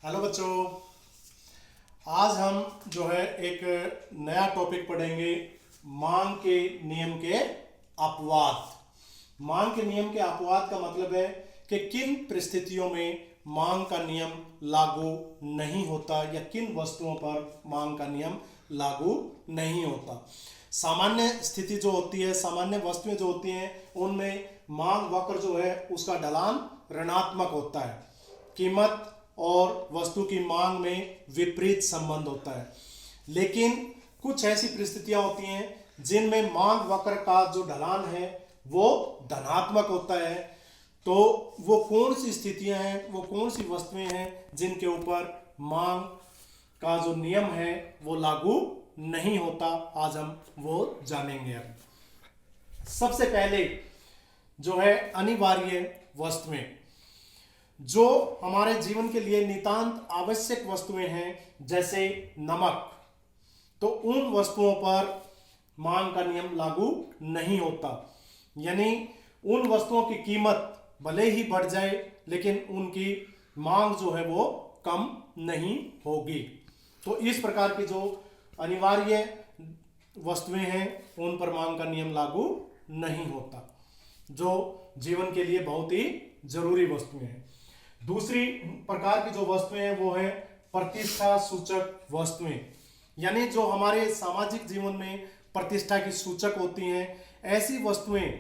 Hello बच्चों, आज हम जो है एक नया टॉपिक पढ़ेंगे। मांग के नियम के अपवाद। मांग के नियम के अपवाद का मतलब है कि किन परिस्थितियों में मांग का नियम लागू नहीं होता या किन वस्तुओं पर मांग का नियम लागू नहीं होता। सामान्य स्थिति जो होती है, सामान्य वस्तुएं जो होती हैं, उनमें मांग वक्र जो है उसका ढलान ऋणात्मक होता है। कीमत और वस्तु की मांग में विपरीत संबंध होता है। लेकिन कुछ ऐसी परिस्थितियां होती हैं जिनमें मांग वक्र का जो ढलान है वो धनात्मक होता है। तो वो कौन सी स्थितियां हैं, वो कौन सी वस्तुएं हैं जिनके ऊपर मांग का जो नियम है वो लागू नहीं होता, आज हम वो जानेंगे। अब सबसे पहले जो है अनिवार्य वस्तुएं, जो हमारे जीवन के लिए नितांत आवश्यक वस्तुएं हैं, जैसे नमक, तो उन वस्तुओं पर मांग का नियम लागू नहीं होता। यानी उन वस्तुओं की कीमत भले ही बढ़ जाए लेकिन उनकी मांग जो है वो कम नहीं होगी। तो इस प्रकार की जो अनिवार्य वस्तुएं हैं उन पर मांग का नियम लागू नहीं होता, जो जीवन के लिए बहुत ही जरूरी वस्तुएं हैं। दूसरी प्रकार की जो वस्तुएं हैं वो है प्रतिष्ठा सूचक वस्तुएं, यानी जो हमारे सामाजिक जीवन में प्रतिष्ठा की सूचक होती हैं। ऐसी वस्तुएं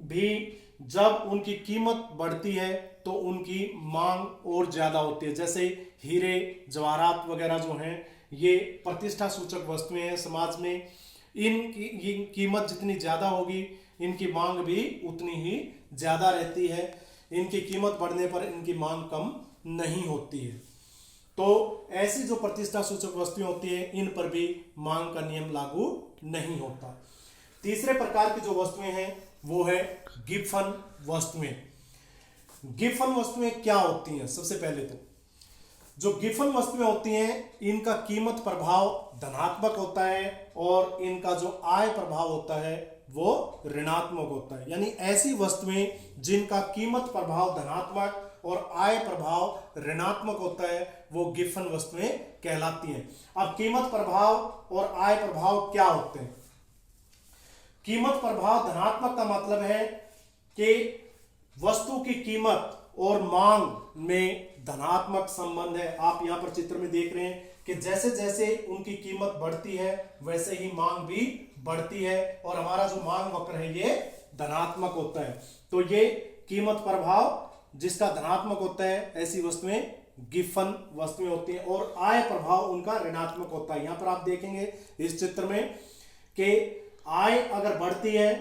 भी जब उनकी कीमत बढ़ती है तो उनकी मांग और ज्यादा होती है। जैसे हीरे जवाहरात वगैरह जो हैं, ये प्रतिष्ठा सूचक वस्तुएं हैं समाज में। इनकी कीमत जितनी ज्यादा होगी इनकी मांग भी उतनी ही ज्यादा रहती है। इनकी कीमत बढ़ने पर इनकी मांग कम नहीं होती है। तो ऐसी जो प्रतिष्ठा सूचक वस्तुएं होती है इन पर भी मांग का नियम लागू नहीं होता। तीसरे प्रकार की जो वस्तुएं हैं वो है गिब्सन वस्तुएं। गिब्सन वस्तुएं क्या होती हैं? सबसे पहले तो जो गिब्सन वस्तुएं होती हैं इनका कीमत प्रभाव धनात्मक होता है और इनका जो आय प्रभाव होता है वो ऋणात्मक होता है। यानी ऐसी वस्तुएं जिनका कीमत प्रभाव धनात्मक और आय प्रभाव ऋणात्मक होता है वो गिब्सन वस्तुएं कहलाती हैं। अब कीमत प्रभाव और आय प्रभाव क्या होते हैं? कीमत प्रभाव धनात्मक का मतलब है कि वस्तु की कीमत और मांग में धनात्मक संबंध है। आप यहां पर चित्र में देख रहे हैं कि जैसे जैसे उनकी कीमत बढ़ती है वैसे ही मांग भी बढ़ती है और हमारा जो मांग वक्र है ये धनात्मक होता है। तो ये कीमत प्रभाव जिसका धनात्मक होता है, ऐसी वस्तुएं गिब्सन वस्तुएं होती हैं। और आय प्रभाव उनका ऋणात्मक होता है। यहां पर आप देखेंगे इस चित्र में कि आय अगर बढ़ती है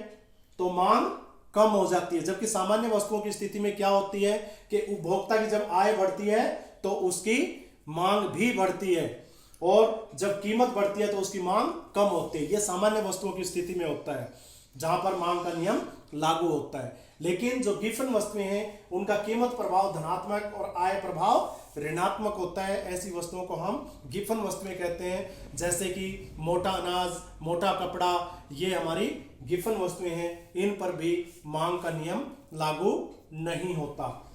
तो मांग कम हो जाती है, जबकि सामान्य वस्तुओं की स्थिति में क्या होती है कि उपभोक्ता की जब आय बढ़ती है तो उसकी मांग भी बढ़ती है और जब कीमत बढ़ती है तो उसकी मांग कम होती है। यह सामान्य वस्तुओं की स्थिति में होता है जहां पर मांग का नियम लागू होता है। लेकिन जो गिब्सन वस्तुएं हैं उनका कीमत प्रभाव धनात्मक और आय प्रभाव ऋणात्मक होता है। ऐसी वस्तुओं को हम गिब्सन वस्तुएं कहते हैं, जैसे कि मोटा अनाज, मोटा कपड़ा, ये हमारी गिब्सन वस्तुएं हैं। इन पर भी मांग का नियम लागू नहीं होता।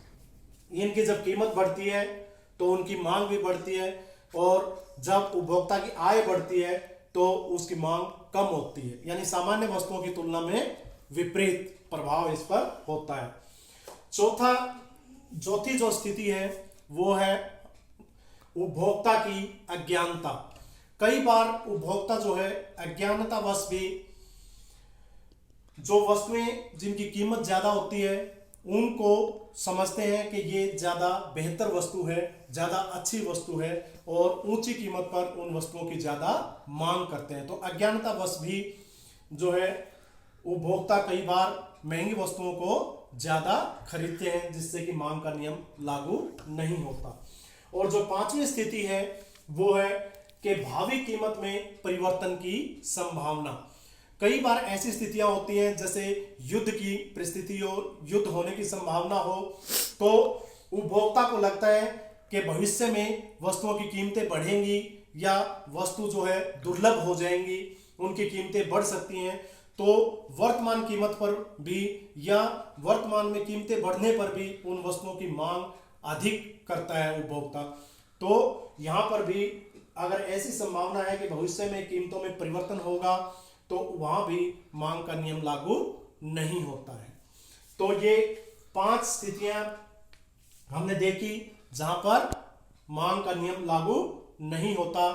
इनकी जब कीमत बढ़ती है तो उनकी मांग भी बढ़ती है और जब उपभोक्ता की आय बढ़ती है तो उसकी मांग कम होती है। यानी सामान्य वस्तुओं की तुलना में विपरीत प्रभाव इस पर होता है। चौथी जो स्थिति है वो है उपभोक्ता की अज्ञानता। कई बार उपभोक्ता जो है अज्ञानतावश भी जो वस्तुएं जिनकी कीमत ज्यादा होती है उनको समझते हैं कि ये ज्यादा बेहतर वस्तु है, ज्यादा अच्छी वस्तु है और ऊंची कीमत पर उन वस्तुओं की ज्यादा मांग करते हैं। तो अज्ञानतावश भी जो है उपभोक्ता कई बार महंगी वस्तुओं को ज्यादा खरीदते हैं, जिससे कि मांग का नियम लागू नहीं होता। और जो पांचवी स्थिति है वो है कि भावी कीमत में परिवर्तन की संभावना। कई बार ऐसी स्थितियां होती हैं जैसे युद्ध की परिस्थिति हो, युद्ध होने की संभावना हो, तो उपभोक्ता को लगता है कि भविष्य में वस्तुओं की कीमतें बढ़ेंगी या वस्तु जो है दुर्लभ हो जाएंगी, उनकी कीमतें बढ़ सकती हैं। तो वर्तमान कीमत पर भी या वर्तमान में कीमतें बढ़ने पर भी उन वस्तुओं की मांग अधिक करता है उपभोक्ता। तो यहां पर भी अगर ऐसी संभावना है कि भविष्य में कीमतों में परिवर्तन होगा तो वहां भी मांग का नियम लागू नहीं होता है। तो ये 5 स्थितियां हमने देखी जहां पर मांग का नियम लागू नहीं होता।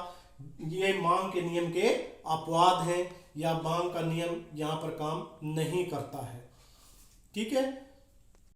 ये मांग के नियम के अपवाद हैं या मांग का नियम यहां पर काम नहीं करता है। ठीक है।